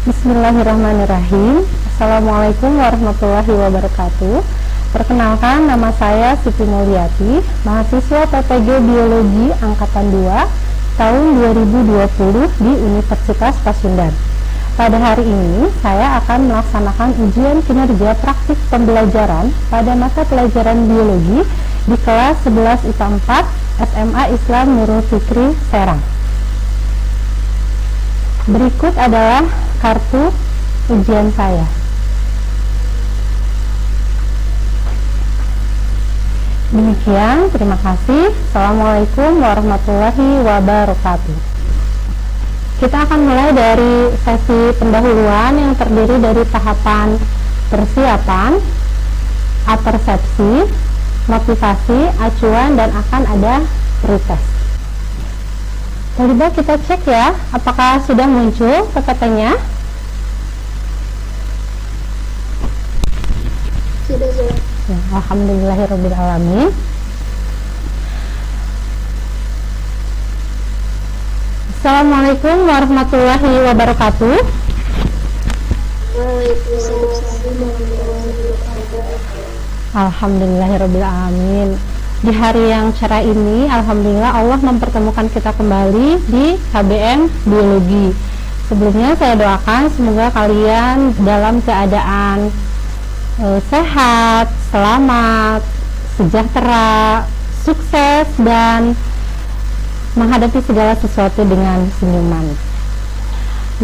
Bismillahirrahmanirrahim. Assalamualaikum warahmatullahi wabarakatuh. Perkenalkan, nama saya Siti Mulyati, mahasiswa PPG Biologi Angkatan 2 tahun 2020 di Universitas Pasundan. Pada hari ini, saya akan melaksanakan ujian kinerja praktik pembelajaran pada mata pelajaran biologi di kelas 11 IPA 4 SMA Islam Nurul Fikri, Serang. Berikut adalah kartu ujian saya. Demikian, terima kasih. Assalamualaikum warahmatullahi wabarakatuh. Kita akan mulai dari sesi pendahuluan yang terdiri dari tahapan persiapan, apersepsi, motivasi, acuan, dan akan ada pretest. Coba kita cek ya, apakah sudah muncul PPT-nya? Sudah. Ya, alhamdulillahirrabbilalamin. Assalamualaikum warahmatullahi wabarakatuh. Waalaikumsalam warahmatullahi wabarakatuh. Alhamdulillahirrabbilalamin. Di hari yang cerah ini, alhamdulillah Allah mempertemukan kita kembali di KBM Biologi. Sebelumnya saya doakan semoga kalian dalam keadaan sehat, selamat, sejahtera, sukses, dan menghadapi segala sesuatu dengan senyuman.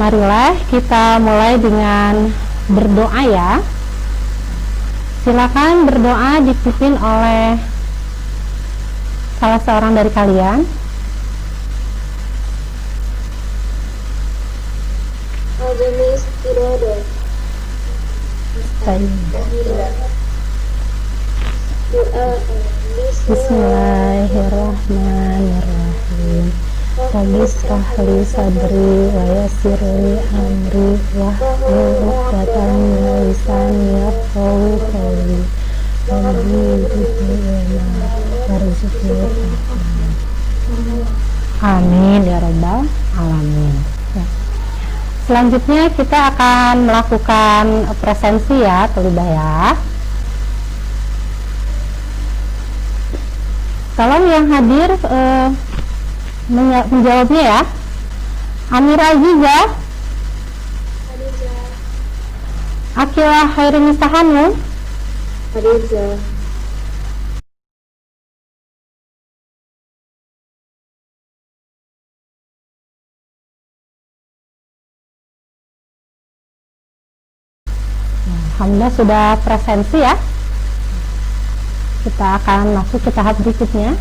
Marilah kita mulai dengan berdoa ya. Silakan berdoa dipimpin oleh salah seorang dari kalian. Agamis Irodo. Bismillahirrahmanirrahim. Rabbi shrah li sadri wa yassir li amri wahlul 'uqdatam min lisani yafqahu qawli. Amin ya rabbal alamin. Ya. Selanjutnya kita akan melakukan presensi ya, terlebih ya. Tolong yang hadir menjawabnya ya. Amira Aziza, Akila Khairunnisa Hanum, Adiza. Alhamdulillah sudah presensi ya. Kita akan masuk ke tahap berikutnya.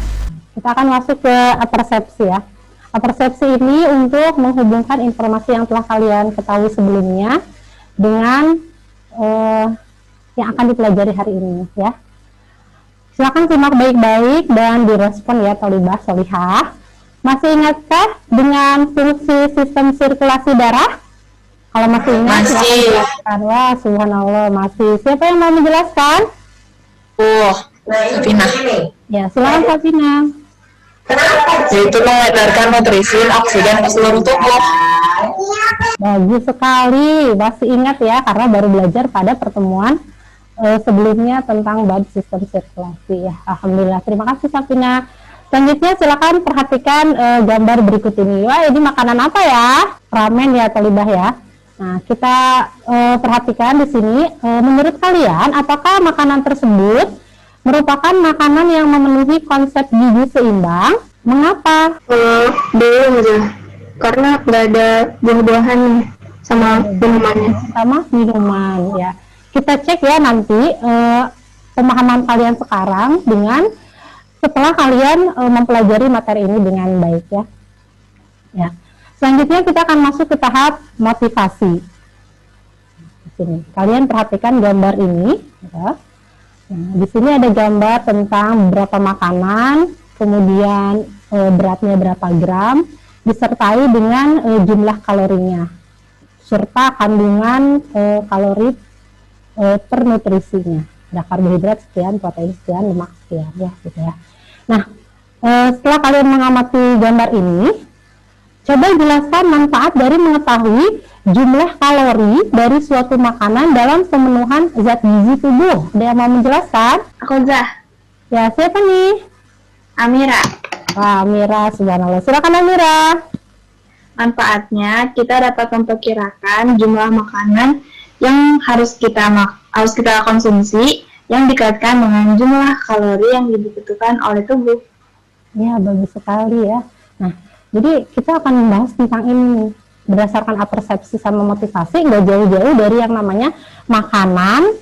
Kita akan masuk ke apersepsi ya. Apersepsi ini untuk menghubungkan informasi yang telah kalian ketahui sebelumnya dengan yang akan dipelajari hari ini ya. Silakan simak baik-baik dan direspon ya, Thalibah Solihah. Masih ingatkah dengan fungsi sistem sirkulasi darah? Kalau masih ingat, silakan jelaskan. Wah, subhanallah, masih. Siapa yang mau menjelaskan? Safina. Ya, silakan Safina. Yaitu mengedarkan nutrisi oksigen ke seluruh tubuh. Bagus sekali, masih ingat ya, karena baru belajar pada pertemuan sebelumnya tentang bab sistem sirkulasi ya. Alhamdulillah, terima kasih Safina. Selanjutnya silakan perhatikan gambar berikut ini. Wah, ini makanan apa ya? Ramen ya, Thalibah ya. Nah, kita perhatikan di sini. Menurut kalian, apakah makanan tersebut merupakan makanan yang memenuhi konsep gizi seimbang? Mengapa? Belum aja. Karena nggak ada buah-buahan nih sama minumannya. Sama minuman ya. Kita cek ya nanti pemahaman kalian sekarang dengan setelah kalian mempelajari materi ini dengan baik ya. Ya. Selanjutnya kita akan masuk ke tahap motivasi. Di sini kalian perhatikan gambar ini. Ya. Nah, di sini ada gambar tentang berapa makanan, kemudian beratnya berapa gram, disertai dengan jumlah kalorinya, serta kandungan kalori per nutrisinya. Ada karbohidrat sekian, protein sekian, lemak sekian ya, gitu ya. Nah, setelah kalian mengamati gambar ini, Coba jelaskan manfaat dari mengetahui jumlah kalori dari suatu makanan dalam pemenuhan zat gizi tubuh. Ada yang mau menjelaskan? Aku Zah, Ya, siapa nih? Amira. Wah, Amira, subhanallah. Silakan Amira. Manfaatnya kita dapat memperkirakan jumlah makanan yang harus kita konsumsi yang dikaitkan dengan jumlah kalori yang dibutuhkan oleh tubuh. Ya, bagus sekali ya. Nah, jadi kita akan membahas tentang ini berdasarkan persepsi sama motivasi, nggak jauh-jauh dari yang namanya makanan,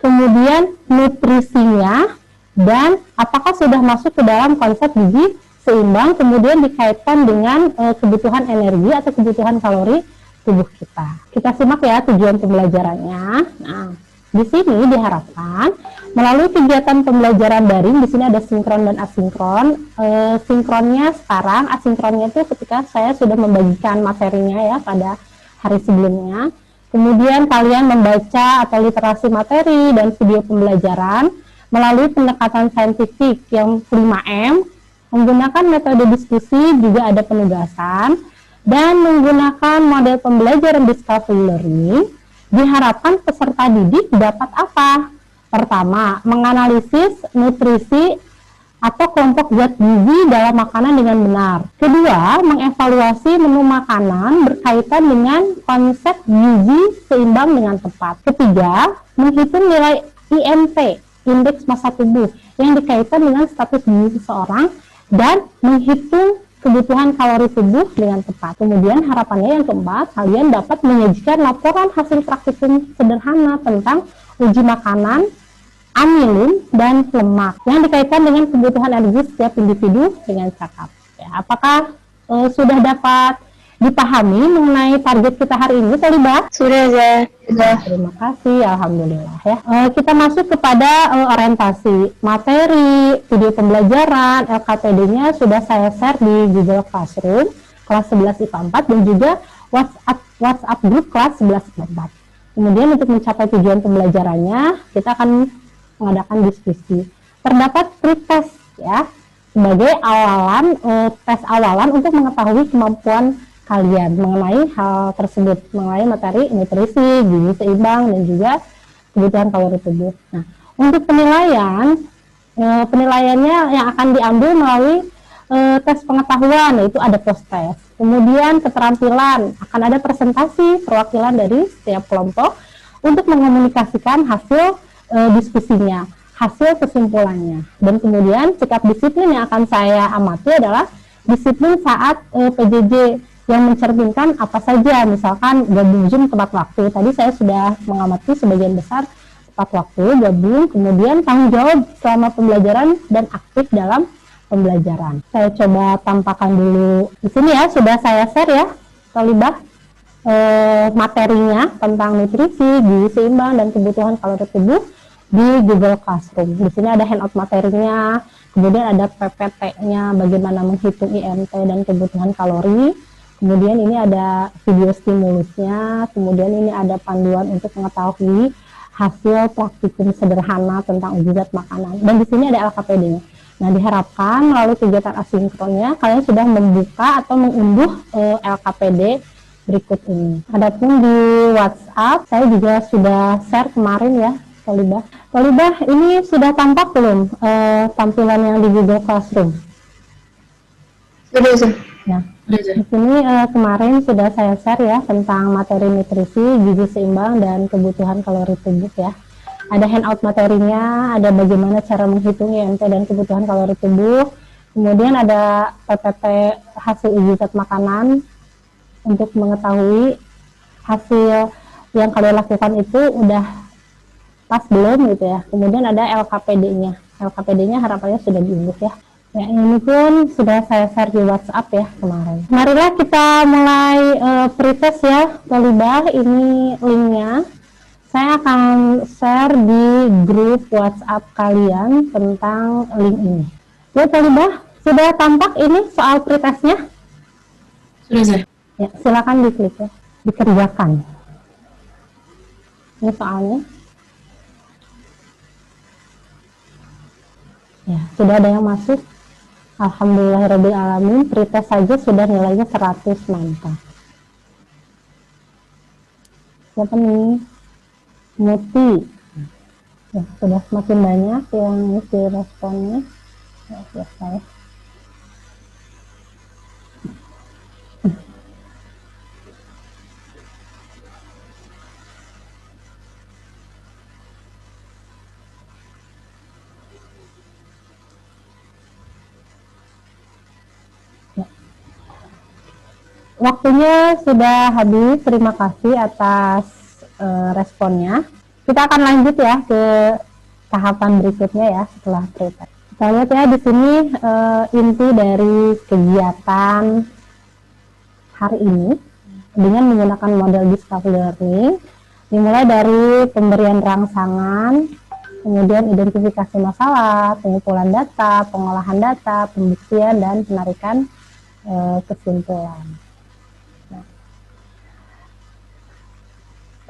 kemudian nutrisinya, dan apakah sudah masuk ke dalam konsep gizi seimbang, kemudian dikaitkan dengan kebutuhan energi atau kebutuhan kalori tubuh kita. Kita simak ya tujuan pembelajarannya. Nah, di sini diharapkan melalui kegiatan pembelajaran daring, di sini ada sinkron dan asinkron. Sinkronnya sekarang, asinkronnya itu ketika saya sudah membagikan materinya ya pada hari sebelumnya. Kemudian kalian membaca atau literasi materi dan video pembelajaran melalui pendekatan saintifik yang 5M, menggunakan metode diskusi, juga ada penugasan, dan menggunakan model pembelajaran discovery learning. Diharapkan peserta didik dapat apa? Pertama, menganalisis nutrisi atau kelompok zat gizi dalam makanan dengan benar. Kedua, mengevaluasi menu makanan berkaitan dengan konsep gizi seimbang dengan tepat. Ketiga, menghitung nilai IMT, indeks massa tubuh, yang dikaitkan dengan status gizi seseorang, dan menghitung kebutuhan kalori tubuh dengan tepat. Kemudian harapannya yang keempat, kalian dapat menyajikan laporan hasil praktikum sederhana tentang uji makanan, amilin, dan lemak yang dikaitkan dengan kebutuhan energi setiap individu dengan cakap. Ya, apakah sudah dapat dipahami mengenai target kita hari ini, Tolibah? Sudah Zah. Terima kasih, alhamdulillah ya. Kita masuk kepada orientasi materi, video pembelajaran, LKPD-nya sudah saya share di Google Classroom kelas 11 IPA 4 dan juga WhatsApp group kelas 11 IPA 4. Kemudian untuk mencapai tujuan pembelajarannya, kita akan mengadakan diskusi. Terdapat pretest ya sebagai awalan tes awalan untuk mengetahui kemampuan kalian mengenai hal tersebut, mengenai materi nutrisi, gizi seimbang, dan juga kebutuhan kalori tubuh. Nah, untuk penilaian, penilaiannya yang akan diambil melalui tes pengetahuan, yaitu ada post-test. Kemudian keterampilan, akan ada presentasi perwakilan dari setiap kelompok untuk mengomunikasikan hasil diskusinya, hasil kesimpulannya. Dan kemudian sikap disiplin yang akan saya amati adalah disiplin saat PJJ, yang mencerminkan apa saja, misalkan gabung Zoom tepat waktu. Tadi saya sudah mengamati sebagian besar tepat waktu, gabung, kemudian tanggung jawab selama pembelajaran dan aktif dalam pembelajaran. Saya coba tampakkan dulu di sini ya, sudah saya share ya, Tolibah, materinya tentang nutrisi, gizi seimbang, dan kebutuhan kalori tubuh di Google Classroom. Di sini ada handout materinya, kemudian ada PPT-nya, bagaimana menghitung IMT dan kebutuhan kalori. Kemudian ini ada video stimulusnya, kemudian ini ada panduan untuk mengetahui hasil praktikum sederhana tentang uji zat makanan. Dan di sini ada LKPD-nya. Nah, diharapkan melalui kegiatan asinkronnya kalian sudah membuka atau mengunduh LKPD berikut ini. Adapun di WhatsApp, saya juga sudah share kemarin ya, Tolibah. Tolibah, ini sudah tampak belum tampilan yang di Google Classroom? Sudah Zah. Nah, di sini kemarin sudah saya share ya tentang materi nutrisi, gizi seimbang, dan kebutuhan kalori tubuh ya. Ada handout materinya, ada bagaimana cara menghitung IMT dan kebutuhan kalori tubuh. Kemudian ada PPT hasil uji zat makanan untuk mengetahui hasil yang kalian lakukan itu udah pas belum gitu ya. Kemudian ada LKPD-nya. LKPD-nya harapannya sudah diunduh ya. Ya, ini pun sudah saya share di WhatsApp ya kemarin. Marilah kita mulai pretest ya, Tolibah. Ini linknya. Saya akan share di grup WhatsApp kalian tentang link ini. Ya, Tolibah, sudah tampak ini soal pretestnya? Sudah Zah. Ya, silakan diklik ya, dikerjakan. Ini soalnya. Ya, sudah ada yang masuk. Alhamdulillahirrabbilalamin, pretest saja sudah nilainya 100, mantap. Siapa nih? Muti. Ya, sudah semakin banyak yang isi responnya. Ya, selesai. Waktunya sudah habis. Terima kasih atas responnya. Kita akan lanjut ya ke tahapan berikutnya ya setelah pretest. Kita lihat ya di sini inti dari kegiatan hari ini dengan menggunakan model discovery learning. Dimulai dari pemberian rangsangan, kemudian identifikasi masalah, pengumpulan data, pengolahan data, pembuktian, dan penarikan kesimpulan.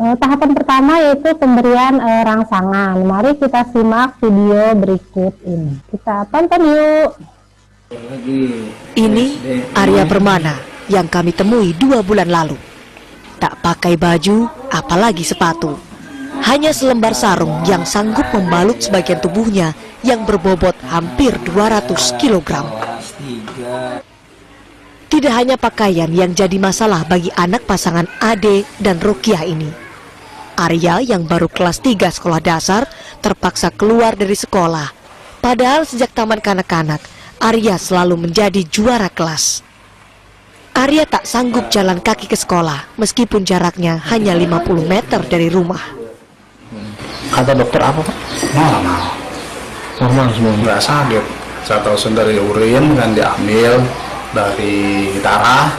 Tahapan pertama yaitu pemberian rangsangan. Mari kita simak video berikut ini. Kita tonton yuk. Ini Arya Permana yang kami temui 2 bulan lalu. Tak pakai baju, apalagi sepatu. Hanya selembar sarung yang sanggup membalut sebagian tubuhnya yang berbobot hampir 200 kg. Tidak hanya pakaian yang jadi masalah bagi anak pasangan Ade dan Rukiah ini. Arya yang baru kelas 3 sekolah dasar terpaksa keluar dari sekolah. Padahal sejak taman kanak-kanak, Arya selalu menjadi juara kelas. Arya tak sanggup jalan kaki ke sekolah meskipun jaraknya hanya 50 meter dari rumah. Kata dokter apa, Pak? Normal. Normal semua. Nggak sakit. Saya tahu dari urin kan diambil, dari darah,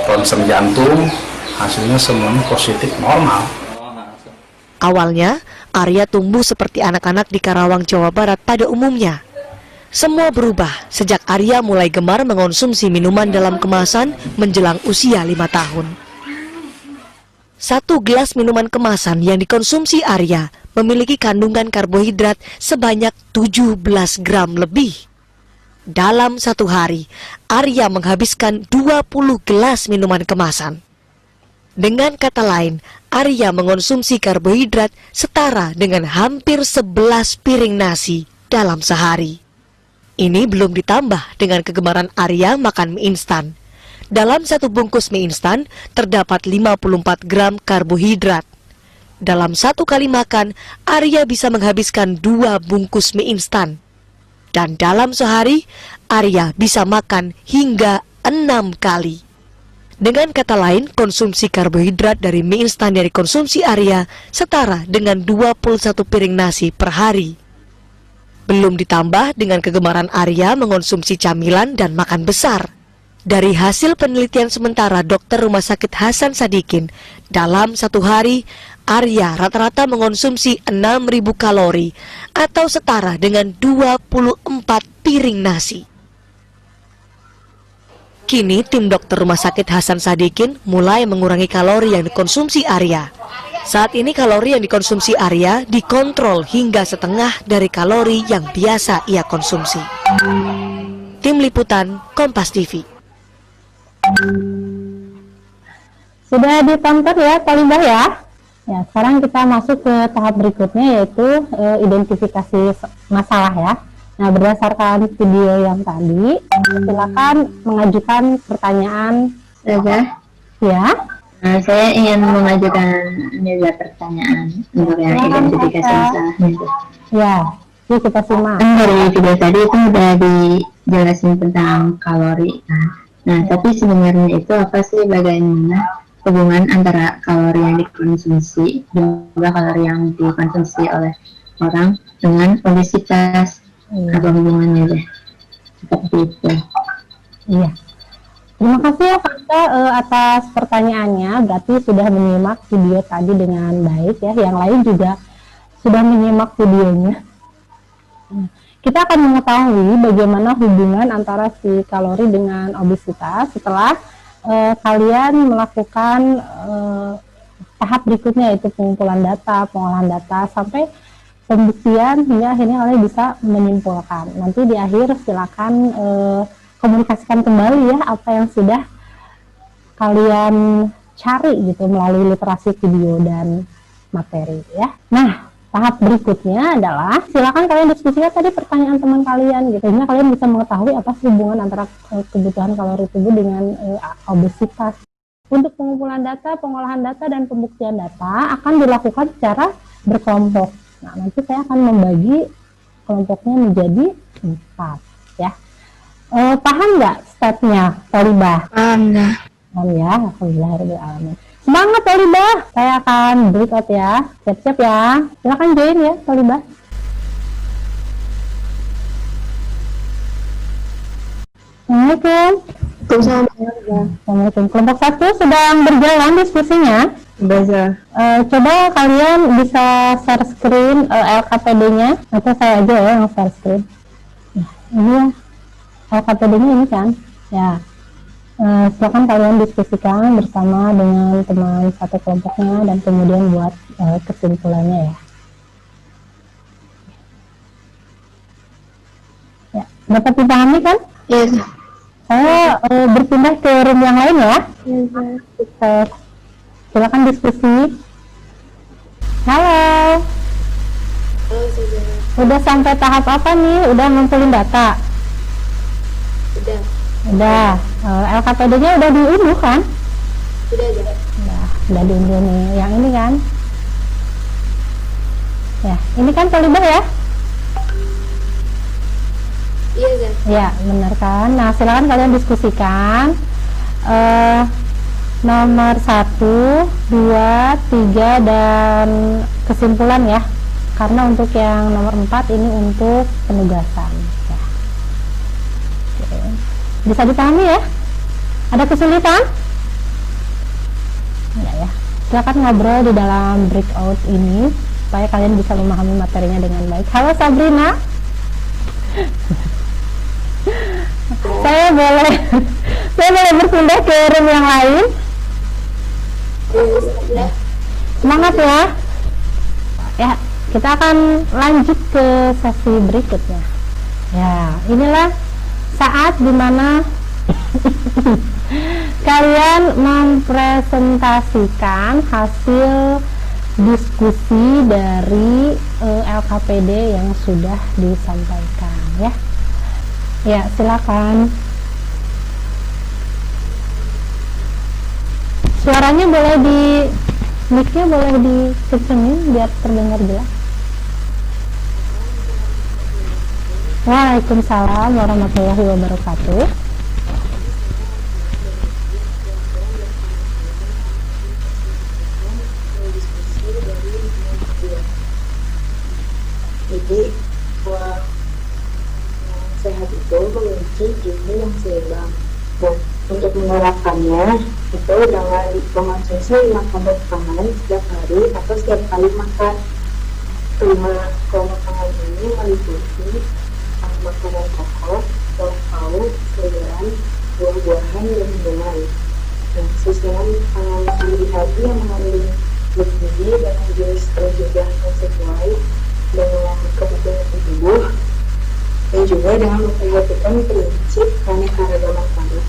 ronsen jantung, hasilnya semuanya positif, normal. Awalnya, Arya tumbuh seperti anak-anak di Karawang, Jawa Barat pada umumnya. Semua berubah sejak Arya mulai gemar mengonsumsi minuman dalam kemasan menjelang usia 5 tahun. 1 gelas minuman kemasan yang dikonsumsi Arya memiliki kandungan karbohidrat sebanyak 17 gram lebih. Dalam 1 hari, Arya menghabiskan 20 gelas minuman kemasan. Dengan kata lain, Arya mengonsumsi karbohidrat setara dengan hampir 11 piring nasi dalam sehari. Ini belum ditambah dengan kegemaran Arya makan mie instan. Dalam 1 bungkus mie instan terdapat 54 gram karbohidrat. Dalam 1 kali makan, Arya bisa menghabiskan 2 bungkus mie instan. Dan dalam sehari, Arya bisa makan hingga 6 kali. Dengan kata lain, konsumsi karbohidrat dari mie instan yang dikonsumsi Arya setara dengan 21 piring nasi per hari. Belum ditambah dengan kegemaran Arya mengonsumsi camilan dan makan besar. Dari hasil penelitian sementara Dokter Rumah Sakit Hasan Sadikin, dalam 1 hari, Arya rata-rata mengonsumsi 6.000 kalori atau setara dengan 24 piring nasi. Kini tim dokter Rumah Sakit Hasan Sadikin mulai mengurangi kalori yang dikonsumsi Arya. Saat ini kalori yang dikonsumsi Arya dikontrol hingga setengah dari kalori yang biasa ia konsumsi. Tim Liputan Kompas TV. Sudah ditonton ya Pak Limbah ya? Ya, sekarang kita masuk ke tahap berikutnya yaitu identifikasi masalah ya. Nah, berdasarkan video yang tadi, silakan mengajukan pertanyaan. Ya. Nah, saya ingin mengajukan pertanyaan untuk yang identifikasi masalahnya. Ya, yuk kita simak. Dari video tadi itu sudah dijelasin tentang kalori. Nah, tapi sebenarnya itu apa sih, bagaimana hubungan antara kalori yang dikonsumsi, jumlah kalori yang dikonsumsi oleh orang dengan obesitas? Apa hubungannya deh? Seperti itu. Iya. Terima kasih ya Fanta atas pertanyaannya. Berarti sudah menyimak video tadi dengan baik ya. Yang lain juga sudah menyimak videonya. Kita akan mengetahui bagaimana hubungan antara si kalori dengan obesitas setelah kalian melakukan tahap berikutnya, yaitu pengumpulan data, pengolahan data, sampai pembuktian hingga akhirnya kalian bisa menyimpulkan. Nanti di akhir silakan komunikasikan kembali ya apa yang sudah kalian cari gitu melalui literasi video dan materi ya. Nah, tahap berikutnya adalah silakan kalian diskusikan tadi pertanyaan teman kalian gitu, hingga kalian bisa mengetahui apa hubungan antara kebutuhan kalori tubuh dengan obesitas. Untuk pengumpulan data, pengolahan data, dan pembuktian data akan dilakukan secara berkelompok. Nah, nanti saya akan membagi kelompoknya menjadi 4 ya. Paham nggak stepnya, Tolibah? Paham nggak? Paham ya, alhamdulillah. Semangat Tolibah, saya akan breakout ya. Siap-siap ya, silahkan join ya Tolibah. Assalamualaikum. Assalamualaikum. Kelompok 1 sedang berjalan diskusinya. Coba kalian bisa share screen LKPD-nya, atau saya aja ya yang share screen. Nah, ini ya, LKPD-nya ini kan. Ya, silakan kalian diskusikan bersama dengan teman satu kelompoknya dan kemudian buat kesimpulannya ya. Ya, dapat dipahami kan? Iya. Saya berpindah ke room yang lain ya. Silakan diskusi. Halo. Udah sampai tahap apa nih? Udah ngumpulin data? Udah. LKPD-nya udah diunduh kan? Udah diunduh nih. Yang ini kan? Ya, ini kan Tolibah ya? Iya, Zah. Ya, benar kan? Nah, silakan kalian diskusikan nomor 1, 2, 3, dan kesimpulan ya. Karena untuk yang nomor 4 ini untuk penugasan ya. Oke. Bisa dipahami ya? Ada kesulitan? Enggak ya. Silakan ngobrol di dalam breakout ini supaya kalian bisa memahami materinya dengan baik. Halo Sabrina. saya boleh berpindah ke room yang lain. Semangat ya. Ya, kita akan lanjut ke sesi berikutnya. Ya, inilah saat dimana kalian mempresentasikan hasil diskusi dari LKPD yang sudah disampaikan ya. Ya, silakan. Suaranya boleh mic-nya boleh dikencengin biar terdengar jelas. Waalaikumsalam warahmatullahi wabarakatuh. Jadi buat sehat itu memiliki gizi yang seimbang. Nah, untuk menerapkannya itu dengan mengonsumsi makanan pangan setiap hari atau setiap kali makan. 5 kelompok pangan ini meliputi makanan pokok, lauk pauk, sayuran, buah-buahan, dan minuman. Nah, susunan pangan sehari-hari yang mengandung bergizi dan jenis terjaga yang sesuai dengan kebutuhan tubuh, dan juga dengan memperhatikan prinsip keanekaragaman pangan,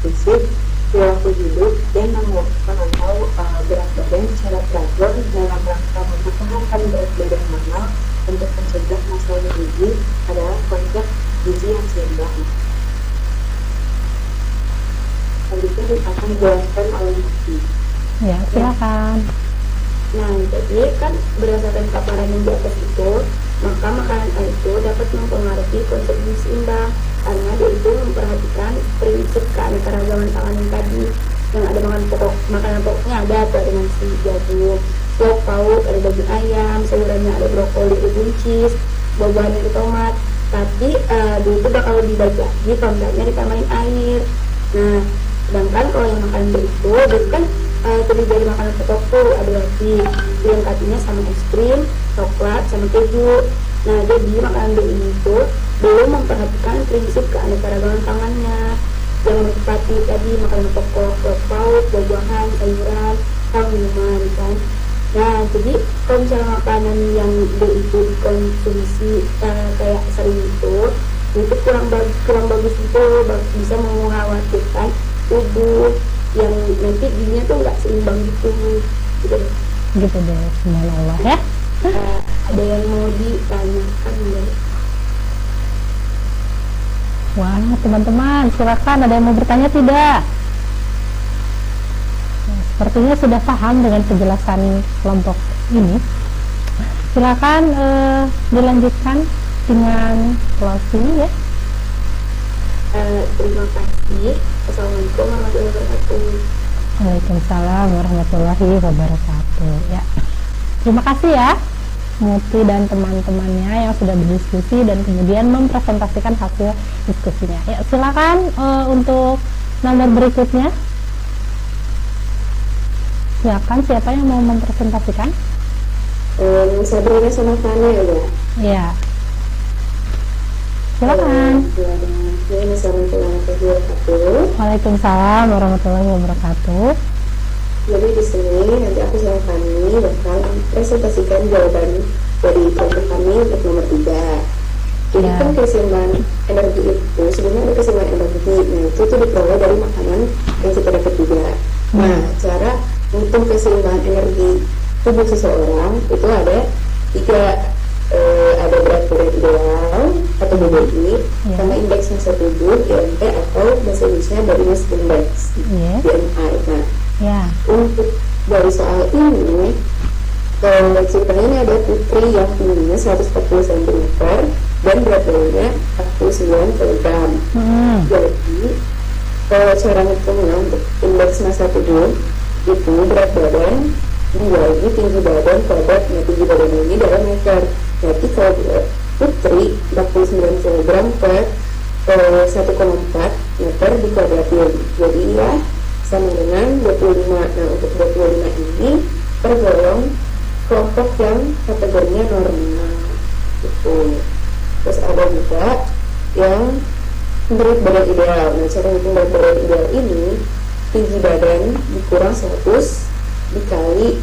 fisik, perilaku hidup, dan memantau berat badan secara teratur dalam rangka mempertahankan berat badan normal untuk mencegah masalah gizi adalah konsep gizi yang seimbang. Selanjutnya akan dijelaskan oleh Maki. Ya, silakan. Nah, jadi kan berdasarkan paparan yang di atas itu, maka makanan itu dapat mempengaruhi konsep gizi seimbang karena dia itu memperhatikan prinsip keanekaragaman pangan yang tadi, yang ada makanan pokoknya ada tuh, ada nasi, jagung, lauk pauk, ada daging ayam, sayurannya ada brokoli, ada buncis, buah-buahan ada tomat. Tapi dia itu bakal lebih baik lagi kalau misalnya ditambahin air. Nah, sedangkan kalau yang makanan itu kan terdiri dari makanan pokok tuh ada roti, dilengkapinya sama es krim, coklat, sama keju. Nah, jadi makanan ini itu belum memperhatikan prinsip keanekaragaman pangannya yang meliputi tadi makanan pokok, lauk pauk, buah-buahan, sayuran, sama minuman kan. Nah, jadi kalau misalnya makanan yang D itu dikonsumsi kayak sering itu kurang bagus itu, bisa mengkhawatirkan tubuh yang nanti giginya tuh nggak seimbang gitu. Gitu. Gitu deh, subhanallah ya. Ada yang mau ditanyakan ya? Wah, teman-teman, silakan, ada yang mau bertanya tidak? Nah, sepertinya sudah paham dengan penjelasan kelompok ini. Silakan dilanjutkan dengan closing ya. Terima kasih. Assalamualaikum warahmatullahi wabarakatuh. Waalaikumsalam warahmatullahi wabarakatuh. Ya, terima kasih ya Muti dan teman-temannya yang sudah berdiskusi dan kemudian mempresentasikan hasil diskusinya. Ya, silakan untuk nomor berikutnya. Silakan, siapa yang mau mempresentasikan? Sabrina sama Fani ya. Ya, silakan. Assalamualaikum warahmatullahi wabarakatuh. Waalaikumsalam warahmatullahi wabarakatuh. Jadi di sini nanti aku sama Fani bakal presentasikan jawaban dari kelompok kami untuk nomor 3. Jadi Ya. kan keseimbangan energi itu sebenarnya ada keseimbangan energi. Nah itu tuh diperoleh dari makanan yang kita dapat juga. Nah cara menghitung keseimbangan energi tubuh seseorang itu ada 3, ada berat badan ideal atau BBI, Ya. sama indeks massa tubuh IMT atau bahasa Indonesia body mass index Ya. BMI. Nah Ya. untuk dari soal ini, ceritanya ini ada putri yang tingginya 140 cm dan berat badannya 49 kg. Jadi cara ngitungnya untuk indeks massa tubuh itu berat badan dibagi tinggi badan pada tinggi badan ini dalam meter. Jadi kalau putri 49 kg per 1,4 meter dikuadratin, jadi ya sama dengan 25. Nah untuk 25 ini tergolong kelompok yang kategorinya normal gitu. Terus ada juga yang berat badan ideal. Nah cara hitung berat badan ideal ini tinggi badan dikurang 100 dikali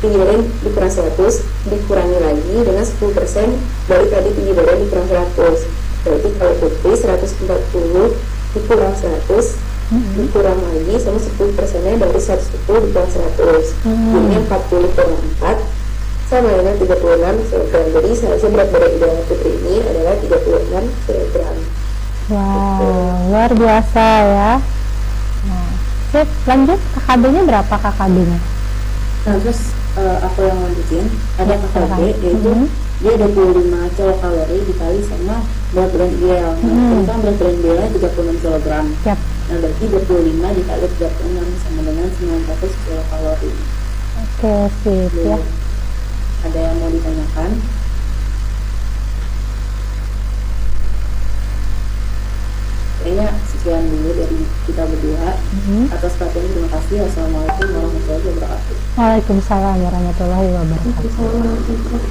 tinggi badan dikurang 100 dikurangi lagi dengan 10% dari tadi tinggi badan dikurang 100. Berarti kalau putri 140 dikurang 100 dikurang lagi sama 10%-nya dari 110 dikurang 100. Jadinya 40 kurang 4 sama dengan 36 kg. Jadi seharusnya berat badan ideal putri ini adalah 36 kg. Wow, luar biasa ya. Nah, sip, lanjut KKB-nya berapa KKB-nya? Nah terus aku yang lanjutin ada Ya, KKB silakan. yaitu dia 25 kilokalori dikali sama berat badan ideal. Nah kan berat badan idealnya 36 kg. Siap. Nah berarti 25 dikali 36 sama dengan 900 kilokalori. Oke, sip ya. Ada yang mau ditanyakan? Kayaknya sekian dulu dari kita berdua. Atas perhatiannya terima kasih. Wassalamualaikum warahmatullahi wabarakatuh. Waalaikumsalam warahmatullahi wabarakatuh.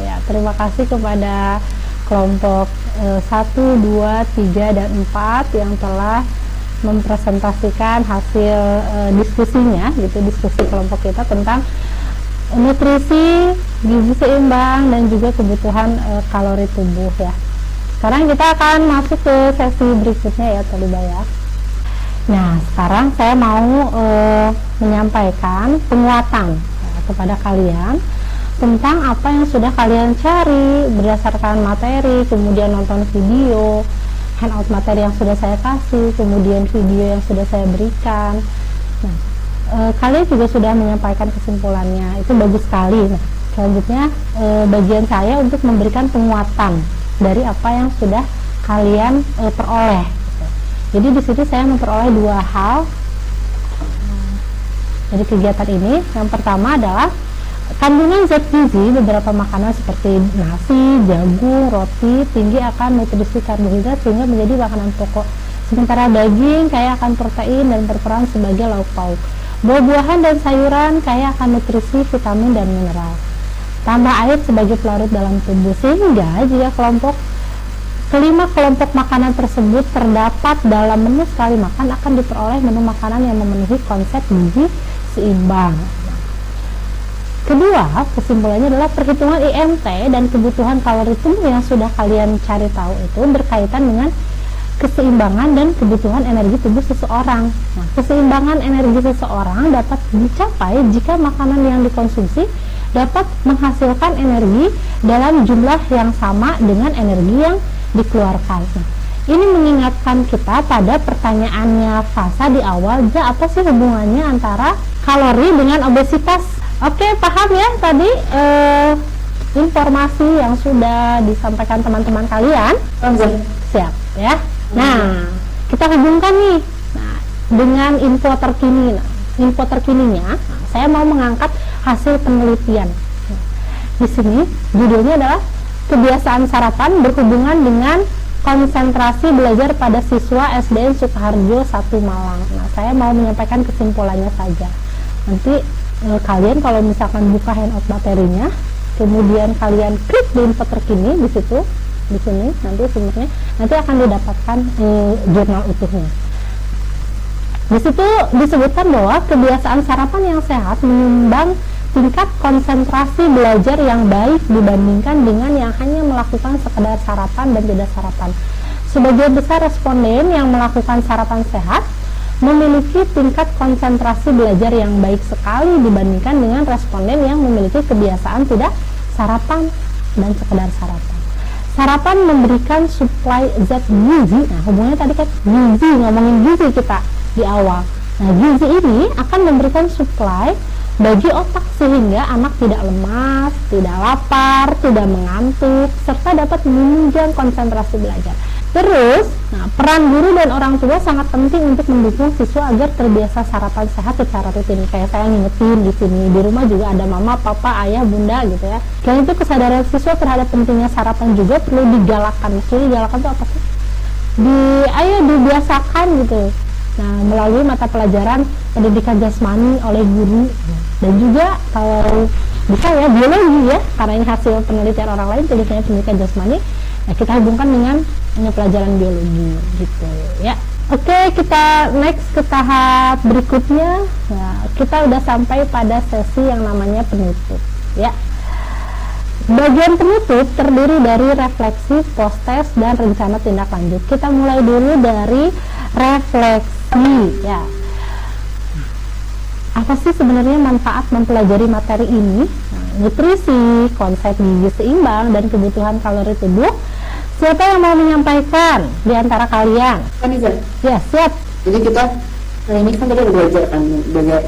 Ya, terima kasih kepada kelompok 1, 2, 3, dan 4 yang telah mempresentasikan hasil diskusinya, gitu, diskusi kelompok kita tentang nutrisi, gizi seimbang, dan juga kebutuhan kalori tubuh ya. Sekarang kita akan masuk ke sesi berikutnya ya, Taliba ya. Nah, sekarang saya mau menyampaikan penguatan ya, kepada kalian tentang apa yang sudah kalian cari berdasarkan materi, kemudian nonton video, handout materi yang sudah saya kasih, kemudian video yang sudah saya berikan. Nah, kalian juga sudah menyampaikan kesimpulannya, itu bagus sekali. Nah, selanjutnya bagian saya untuk memberikan penguatan dari apa yang sudah kalian peroleh. Jadi di sini saya memperoleh 2 hal dari kegiatan ini. Yang pertama adalah kandungan zat gizi beberapa makanan seperti nasi, jagung, roti tinggi akan nutrisi karbohidrat sehingga menjadi makanan pokok. Sementara daging kaya akan protein dan berperan sebagai lauk pauk. Buah-buahan dan sayuran kaya akan nutrisi vitamin dan mineral. Tambah air sebagai pelarut dalam tubuh, sehingga jika kelima kelompok makanan tersebut terdapat dalam menu sekali makan akan diperoleh menu makanan yang memenuhi konsep gizi seimbang. kedua, kesimpulannya adalah perhitungan IMT dan kebutuhan kalori tubuh yang sudah kalian cari tahu itu berkaitan dengan keseimbangan dan kebutuhan energi tubuh seseorang. Nah, keseimbangan energi seseorang dapat dicapai jika makanan yang dikonsumsi dapat menghasilkan energi dalam jumlah yang sama dengan energi yang dikeluarkan. Nah, ini mengingatkan kita pada pertanyaannya Fasa di awal, apa sih hubungannya antara kalori dengan obesitas? Oke, paham ya tadi informasi yang sudah disampaikan teman-teman kalian? Siap ya. Nah, kita hubungkan nih dengan info terkini. Info terkininya, saya mau mengangkat hasil penelitian. Di sini judulnya adalah kebiasaan sarapan berhubungan dengan konsentrasi belajar pada siswa SDN Sukoharjo 1 Malang. Nah, saya mau menyampaikan kesimpulannya saja. Nanti kalian kalau misalkan buka handout materinya, kemudian kalian klik di info terkini di situ, di sini nanti sumbernya nanti akan didapatkan jurnal utuhnya. Di situ disebutkan bahwa kebiasaan sarapan yang sehat menyumbang tingkat konsentrasi belajar yang baik dibandingkan dengan yang hanya melakukan sekedar sarapan dan tidak sarapan. Sebagian besar responden yang melakukan sarapan sehat memiliki tingkat konsentrasi belajar yang baik sekali dibandingkan dengan responden yang memiliki kebiasaan tidak sarapan dan sekedar sarapan. Sarapan memberikan suplai zat gizi. Nah, hubungannya tadi kan gizi, ngomongin gizi kita di awal. Nah, gizi ini akan memberikan suplai bagi otak sehingga anak tidak lemas, tidak lapar, tidak mengantuk, serta dapat menunjang konsentrasi belajar. Terus, peran guru dan orang tua sangat penting untuk mendukung siswa agar terbiasa sarapan sehat secara rutin. Kayak saya ngingetin di sini, di rumah juga ada mama, papa, ayah, bunda gitu ya. Selain itu, kesadaran siswa terhadap pentingnya sarapan juga perlu digalakan. Maksudnya digalakan itu apa sih? Ayo dibiasakan gitu. Nah, melalui mata pelajaran pendidikan jasmani oleh guru, dan juga kalau bisa ya biologi ya, karena ini hasil penelitian orang lain tulisannya pendidikan jasmani. Nah, kita hubungkan dengan pelajaran biologi gitu ya. Oke, kita next ke tahap berikutnya. Nah, kita udah sampai pada sesi yang namanya penutup ya. Bagian penutup terdiri dari refleksi, post-test, dan rencana tindak lanjut. Kita mulai dulu dari refleksi ya. Apa sih sebenarnya manfaat mempelajari materi ini? Nah, nutrisi, konsep gizi seimbang, dan kebutuhan kalori tubuh. Siapa yang mau menyampaikan di antara kalian? Kanisa. Ya, siap. Jadi kita hari ini kan tadi udah belajar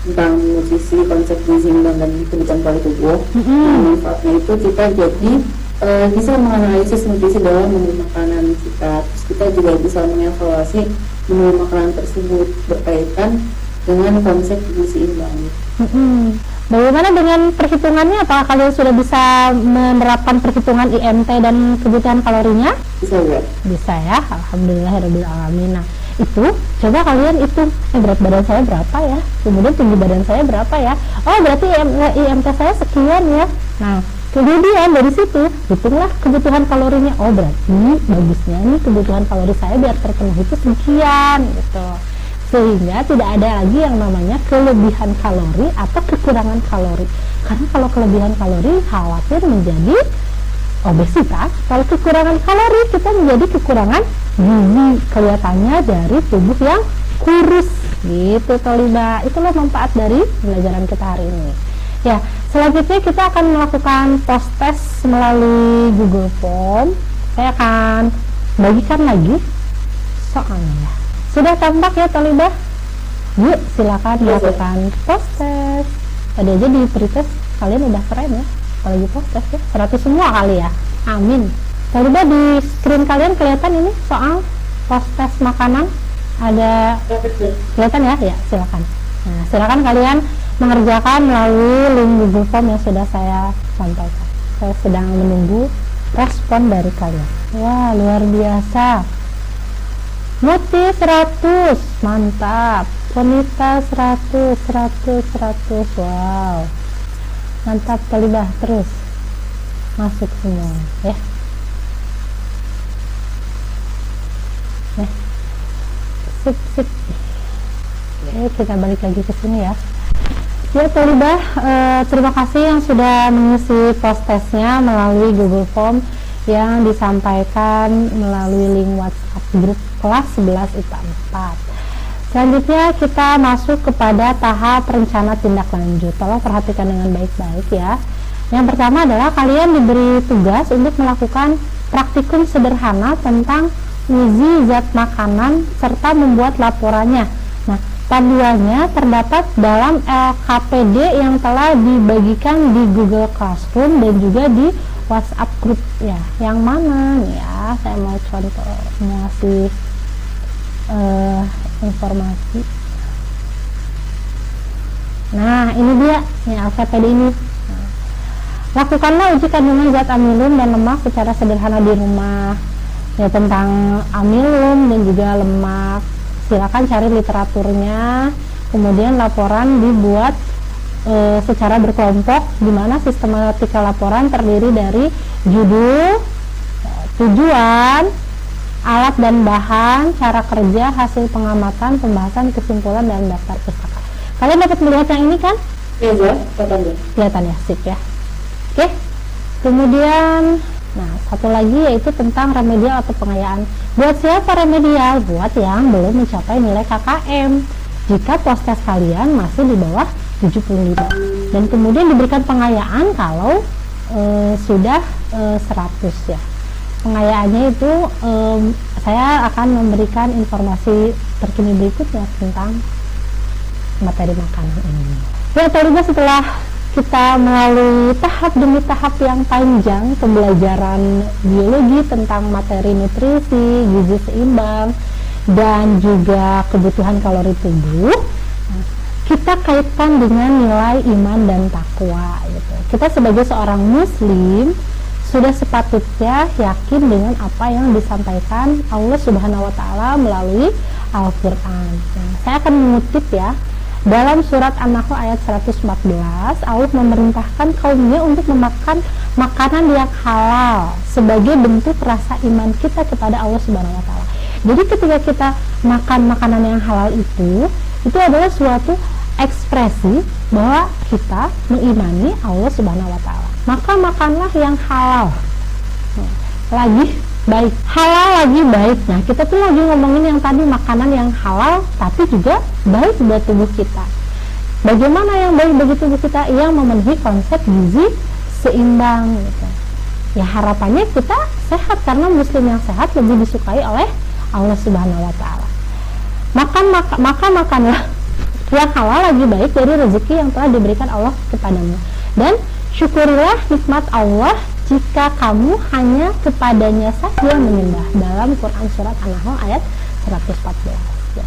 tentang nutrisi, konsep gizi seimbang dan kebutuhan kalori tubuh. Nah, manfaatnya itu kita jadi bisa menganalisis nutrisi dalam menu makanan kita. Terus kita juga bisa mengevaluasi menu makanan tersebut berkaitan dengan konsep gizi seimbang. Bagaimana dengan perhitungannya? Apakah kalian sudah bisa menerapkan perhitungan IMT dan kebutuhan kalorinya? Bisa ya? Bisa ya, alhamdulillahirabbil alamin. Nah, itu coba kalian hitung berat badan saya berapa ya, kemudian tinggi badan saya berapa ya, oh berarti IMT saya sekian ya. Nah, kemudian dari situ hitunglah kebutuhan kalorinya. Oh, berarti bagusnya nih kebutuhan kalori saya biar terpenuhi itu sekian gitu. Sehingga tidak ada lagi yang namanya kelebihan kalori atau kekurangan kalori. Karena kalau kelebihan kalori khawatir menjadi obesitas, kalau kekurangan kalori kita menjadi kekurangan gizi, kelihatannya dari tubuh yang kurus gitu Toliba. Itulah manfaat dari pelajaran kita hari ini ya. Selanjutnya kita akan melakukan post test melalui Google Form. Saya akan bagikan lagi soalnya. Sudah tampak ya Toliba? Yuk silakan melakukan post test. Tadi aja di pretest kalian udah keren ya, apalagi post test ya, 100 semua kali ya. Amin. Toliba di screen kalian kelihatan ini soal post test makanan, ada kelihatan ya? Ya silakan. Nah, silakan kalian mengerjakan melalui link Google Form yang sudah saya sampaikan. Saya sedang menunggu respon dari kalian. Wah, luar biasa. Muti 100, mantap. Wanita 100. Wow, mantap. Toliba terus masuk semua ya. Sip. Oke, kita balik lagi ke sini ya. Ya, Tolibah, terima kasih yang sudah mengisi post testnya melalui Google Form yang disampaikan melalui link WhatsApp grup kelas 11 IPA 4. Selanjutnya kita masuk kepada tahap rencana tindak lanjut. Tolong perhatikan dengan baik-baik ya. Yang pertama adalah kalian diberi tugas untuk melakukan praktikum sederhana tentang gizi zat makanan serta membuat laporannya. Nah, panduannya terdapat dalam LKPD yang telah dibagikan di Google Classroom dan juga di WhatsApp group ya. Yang mana nih ya? Saya mau ngasih informasi. Nah, ini dia nih LKPD ini. Nah, lakukanlah uji kandungan zat amilum dan lemak secara sederhana di rumah. Ya, tentang amilum dan juga lemak. Silakan cari literaturnya, kemudian laporan dibuat secara berkelompok, di mana sistematika laporan terdiri dari judul, tujuan, alat dan bahan, cara kerja, hasil pengamatan, pembahasan, kesimpulan, dan daftar pustaka. Kalian dapat melihat yang ini kan? Iya, Kelihatan ya, sip ya. Oke, kemudian nah, satu lagi yaitu tentang remedial atau pengayaan. Buat siapa remedial? Buat yang belum mencapai nilai KKM. Jika post test kalian masih di bawah 75. Dan kemudian diberikan pengayaan kalau sudah 100 ya. Pengayaannya itu saya akan memberikan informasi terkini berikutnya tentang materi makanan ini. Ya, terima setelah kita melalui tahap demi tahap yang panjang pembelajaran biologi tentang materi nutrisi, gizi seimbang, dan juga kebutuhan kalori tubuh, kita kaitkan dengan nilai iman dan takwa gitu. Kita sebagai seorang muslim sudah sepatutnya yakin dengan apa yang disampaikan Allah Subhanahu wa taala melalui Al-Qur'an. Nah, saya akan mengutip ya. Dalam surat An-Nahl ayat 114, Allah memerintahkan kaumnya untuk memakan makanan yang halal sebagai bentuk rasa iman kita kepada Allah Subhanahu wa taala. Jadi ketika kita makan makanan yang halal itu adalah suatu ekspresi bahwa kita mengimani Allah Subhanahu wa taala. Maka makanlah yang halal. Lagi baik, halal lagi baik. Nah, kita tuh lagi ngomongin yang tadi makanan yang halal tapi juga baik buat tubuh kita. Bagaimana yang baik bagi tubuh kita? Yang memenuhi konsep gizi seimbang gitu. Ya, harapannya kita sehat karena muslim yang sehat lebih disukai oleh Allah Subhanahu wa taala. Makanlah yang halal lagi baik dari rezeki yang telah diberikan Allah kepadamu. Dan syukurilah nikmat Allah jika kamu hanya kepadanya saja menyembah, dalam Quran surat An-Nahl ayat 114 ya.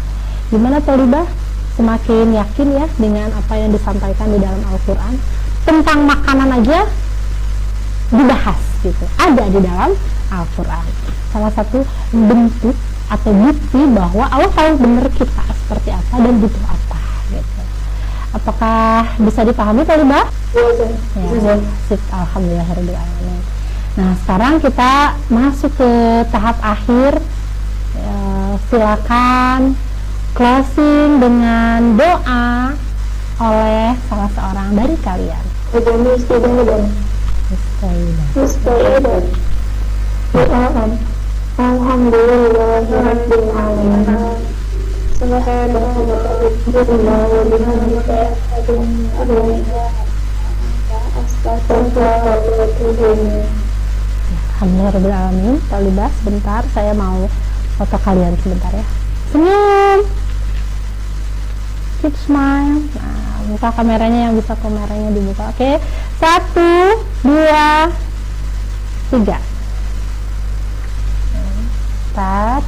Gimana Tolibah? Semakin yakin ya dengan apa yang disampaikan di dalam Al-Quran tentang makanan aja dibahas gitu, ada di dalam Al-Quran. Salah satu bentuk atau bukti bahwa Allah tahu benar kita seperti apa dan butuh apa gitu. Apakah bisa dipahami Tolibah? Ya, sip, alhamdulillahirabbil alamin. Nah, sekarang kita masuk ke tahap akhir. Silakan closing dengan doa oleh salah seorang dari kalian. Alhamdulillahirabbil alamin. Alhamdulillahirrahmanirrahim. Tolibah, sebentar saya mau foto kalian sebentar ya. Senyum, keep smile. Nah, buka kameranya, yang bisa kameranya dibuka. Oke, 1, 2, 3. Start.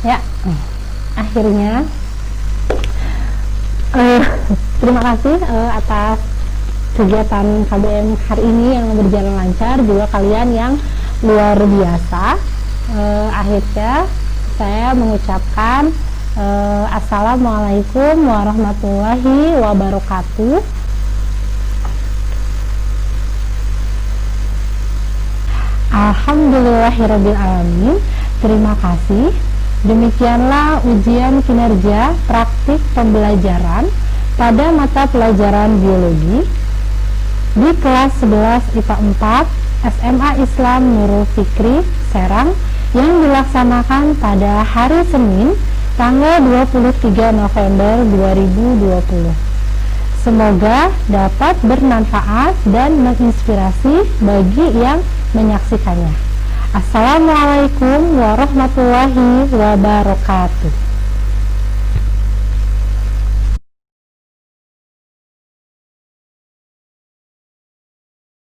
Ya, akhirnya terima kasih atas kegiatan KBM hari ini yang berjalan lancar, juga kalian yang luar biasa akhirnya saya mengucapkan Assalamualaikum warahmatullahi wabarakatuh. Alhamdulillahirrabbilalamin. Terima kasih. Demikianlah ujian kinerja praktik pembelajaran pada mata pelajaran biologi di kelas 11 IPA 4 SMA Islam Nurul Fikri, Serang, yang dilaksanakan pada hari Senin tanggal 23 November 2020. Semoga dapat bermanfaat dan menginspirasi bagi yang menyaksikannya. Assalamualaikum warahmatullahi wabarakatuh.